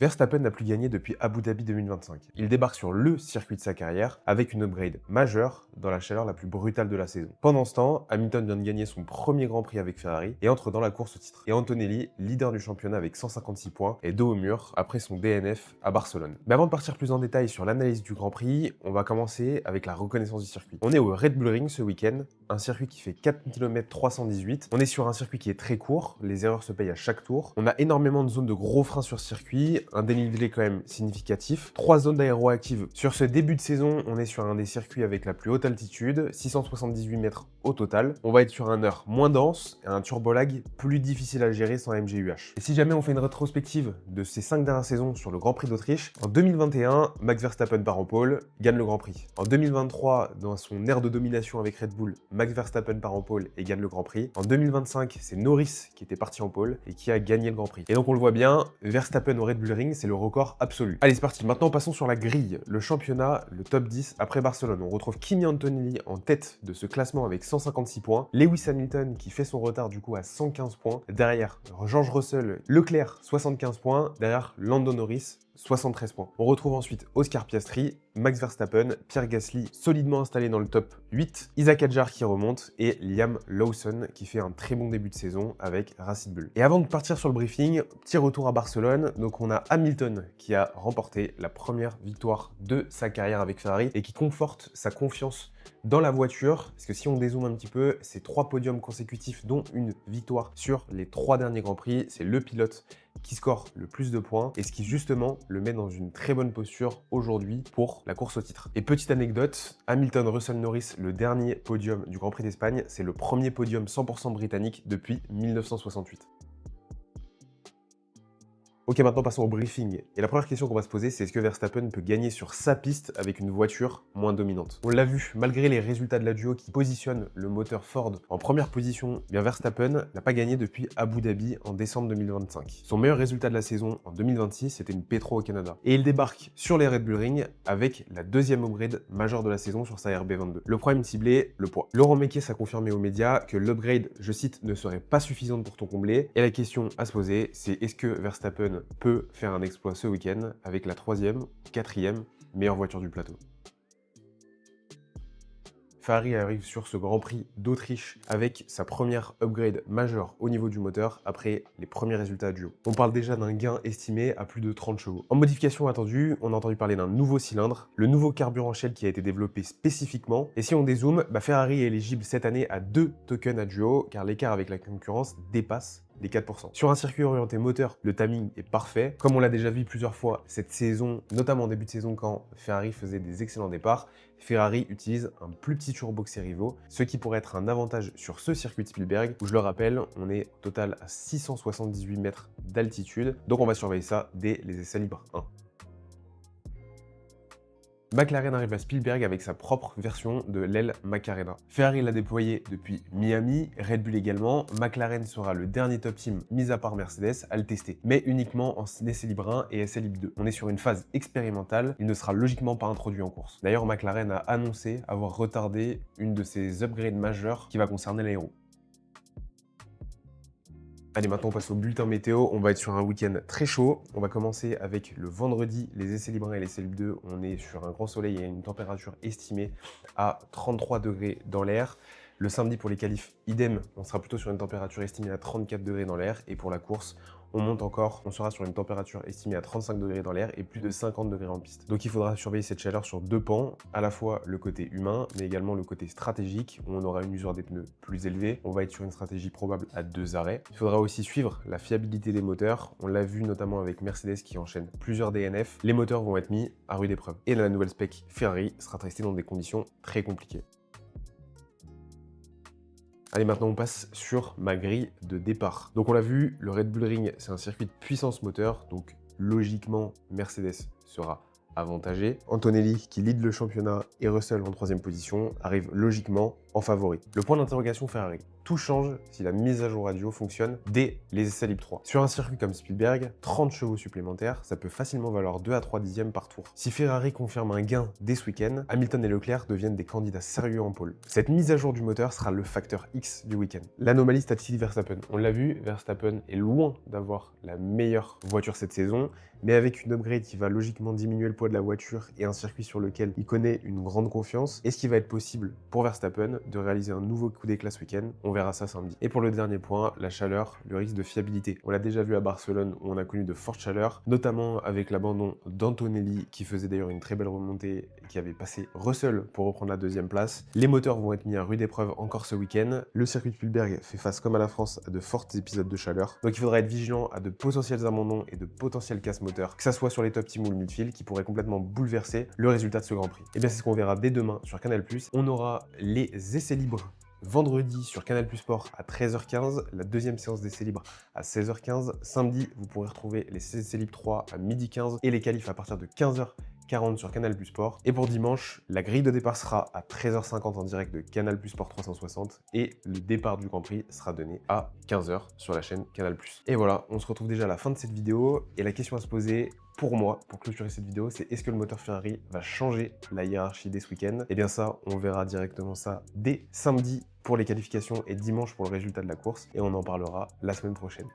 Verstappen n'a plus gagné depuis Abu Dhabi 2025. Il débarque sur le circuit de sa carrière avec une upgrade majeure dans la chaleur la plus brutale de la saison. Pendant ce temps, Hamilton vient de gagner son premier Grand Prix avec Ferrari et entre dans la course au titre. Et Antonelli, leader du championnat avec 156 points, est dos au mur après son DNF à Barcelone. Mais avant de partir plus en détail sur l'analyse du Grand Prix, on va commencer avec la reconnaissance du circuit. On est au Red Bull Ring ce week-end, un circuit qui fait 4 km 318. On est sur un circuit qui est très court, les erreurs se payent à chaque tour. On a énormément de zones de gros freins sur circuit, un dénivelé quand même significatif, 3 zones d'aéro actives. Sur ce début de saison, on est sur un des circuits avec la plus haute altitude, 678 mètres au total. On va être sur un air moins dense et un turbolag plus difficile à gérer sans MGUH. Et si jamais on fait une rétrospective de ces 5 dernières saisons sur le Grand Prix d'Autriche, en 2021, Max Verstappen part en pole, gagne le Grand Prix. En 2023, dans son ère de domination avec Red Bull, Max Verstappen part en pole et gagne le Grand Prix. En 2025, c'est Norris qui était parti en pole et qui a gagné le Grand Prix. Et donc on le voit bien, Verstappen au Red Bull Ring, c'est le record absolu. Allez, c'est parti. Maintenant, passons sur la grille. Le championnat, le top 10 après Barcelone. On retrouve Kimi Antonelli en tête de ce classement avec 156 points. Lewis Hamilton qui fait son retard du coup à 115 points. Derrière, George Russell, Leclerc 75 points. Derrière, Lando Norris 73 points. On retrouve ensuite Oscar Piastri, Max Verstappen, Pierre Gasly solidement installé dans le top 8, Isaac Hadjar qui remonte et Liam Lawson qui fait un très bon début de saison avec Racing Bull. Et avant de partir sur le briefing, petit retour à Barcelone. Donc on a Hamilton qui a remporté la première victoire de sa carrière avec Ferrari et qui conforte sa confiance dans la voiture, parce que si on dézoome un petit peu, c'est 3 podiums consécutifs dont une victoire sur les 3 derniers Grands Prix. C'est le pilote qui score le plus de points et ce qui justement le met dans une très bonne posture aujourd'hui pour la course au titre. Et petite anecdote, Hamilton, Russell, Norris, le dernier podium du Grand Prix d'Espagne, c'est le premier podium 100% britannique depuis 1968. Ok, maintenant passons au briefing. Et la première question qu'on va se poser, c'est est-ce que Verstappen peut gagner sur sa piste avec une voiture moins dominante? On l'a vu, malgré les résultats de la duo qui positionne le moteur Ford en première position, bien Verstappen n'a pas gagné depuis Abu Dhabi en décembre 2025. Son meilleur résultat de la saison en 2026, c'était une P3 au Canada. Et il débarque sur les Red Bull Ring avec la deuxième upgrade majeure de la saison sur sa RB22. Le problème ciblé, le poids. Laurent Mekies a confirmé aux médias que l'upgrade, je cite, ne serait pas suffisante pour tout combler. Et la question à se poser, c'est est-ce que Verstappen peut faire un exploit ce week-end avec la 3e, 4e meilleure voiture du plateau. Ferrari arrive sur ce Grand Prix d'Autriche avec sa première upgrade majeure au niveau du moteur après les premiers résultats duo. On parle déjà d'un gain estimé à plus de 30 chevaux. En modification attendue, on a entendu parler d'un nouveau cylindre, le nouveau carburant Shell qui a été développé spécifiquement. Et si on dézoome, Ferrari est éligible cette année à 2 tokens à duo car l'écart avec la concurrence dépasse les 4%. Sur un circuit orienté moteur, le timing est parfait. Comme on l'a déjà vu plusieurs fois cette saison, notamment en début de saison quand Ferrari faisait des excellents départs, Ferrari utilise un plus petit turbo que ses rivaux, ce qui pourrait être un avantage sur ce circuit de Spielberg, où je le rappelle, on est au total à 678 mètres d'altitude, donc on va surveiller ça dès les essais libres 1. McLaren arrive à Spielberg avec sa propre version de l'aile Macarena. Ferrari l'a déployé depuis Miami, Red Bull également. McLaren sera le dernier top team, mis à part Mercedes, à le tester, mais uniquement en essai libre 1 et essai libre 2. On est sur une phase expérimentale, il ne sera logiquement pas introduit en course. D'ailleurs, McLaren a annoncé avoir retardé une de ses upgrades majeures qui va concerner l'aéro. Allez, maintenant on passe au bulletin météo. On va être sur un week-end très chaud. On va commencer avec le vendredi, les essais libres 1 et les essais libres 2. On est sur un grand soleil et une température estimée à 33 degrés dans l'air. Le samedi pour les qualifs, idem, on sera plutôt sur une température estimée à 34 degrés dans l'air. Et pour la course, on monte encore, on sera sur une température estimée à 35 degrés dans l'air et plus de 50 degrés en piste. Donc il faudra surveiller cette chaleur sur 2 pans, à la fois le côté humain, mais également le côté stratégique, où on aura une usure des pneus plus élevée. On va être sur une stratégie probable à 2 arrêts. Il faudra aussi suivre la fiabilité des moteurs. On l'a vu notamment avec Mercedes qui enchaîne plusieurs DNF. Les moteurs vont être mis à rude épreuve. Et la nouvelle spec Ferrari sera testée dans des conditions très compliquées. Allez, maintenant on passe sur ma grille de départ. Donc on l'a vu, le Red Bull Ring, c'est un circuit de puissance moteur, donc logiquement Mercedes sera avantagé. Antonelli, qui lead le championnat, et Russell en 3e position, arrive logiquement en favori. Le point d'interrogation Ferrari. tout change si la mise à jour radio fonctionne dès les essais libres 3. Sur un circuit comme Spielberg, 30 chevaux supplémentaires, ça peut facilement valoir 2 à 3 dixièmes par tour. Si Ferrari confirme un gain dès ce week-end, Hamilton et Leclerc deviennent des candidats sérieux en pole. Cette mise à jour du moteur sera le facteur X du week-end. L'anomalie statistique Verstappen. On l'a vu, Verstappen est loin d'avoir la meilleure voiture cette saison, mais avec une upgrade qui va logiquement diminuer le poids de la voiture et un circuit sur lequel il connaît une grande confiance, est-ce qu'il va être possible pour Verstappen de réaliser un nouveau coup d'éclat ce week-end? On verra ça samedi. Et pour le dernier point, la chaleur, le risque de fiabilité. On l'a déjà vu à Barcelone où on a connu de fortes chaleurs, notamment avec l'abandon d'Antonelli qui faisait d'ailleurs une très belle remontée et qui avait passé Russell pour reprendre la deuxième place. Les moteurs vont être mis à rude épreuve encore ce week-end. Le circuit de Spielberg fait face comme à la France à de forts épisodes de chaleur. Donc il faudra être vigilant à de potentiels abandons et de potentiels casse moteur, que ça soit sur les top teams ou le midfield, qui pourraient complètement bouleverser le résultat de ce Grand Prix. Et bien c'est ce qu'on verra dès demain sur Canal+. On aura les essais libres vendredi sur Canal+ Sport à 13h15, la deuxième séance d'essais libres à 16h15. Samedi, vous pourrez retrouver les essais libres 3 à 12h15 et les qualifs à partir de 15h40 sur Canal+ Sport. Et pour dimanche, la grille de départ sera à 13h50 en direct de Canal+ Sport 360 et le départ du Grand Prix sera donné à 15h sur la chaîne Canal+. Et voilà, on se retrouve déjà à la fin de cette vidéo et la question à se poser pour moi, pour clôturer cette vidéo, c'est est-ce que le moteur Ferrari va changer la hiérarchie dès ce week-end? Et bien ça, on verra directement ça dès samedi pour les qualifications et dimanche pour le résultat de la course et on en parlera la semaine prochaine.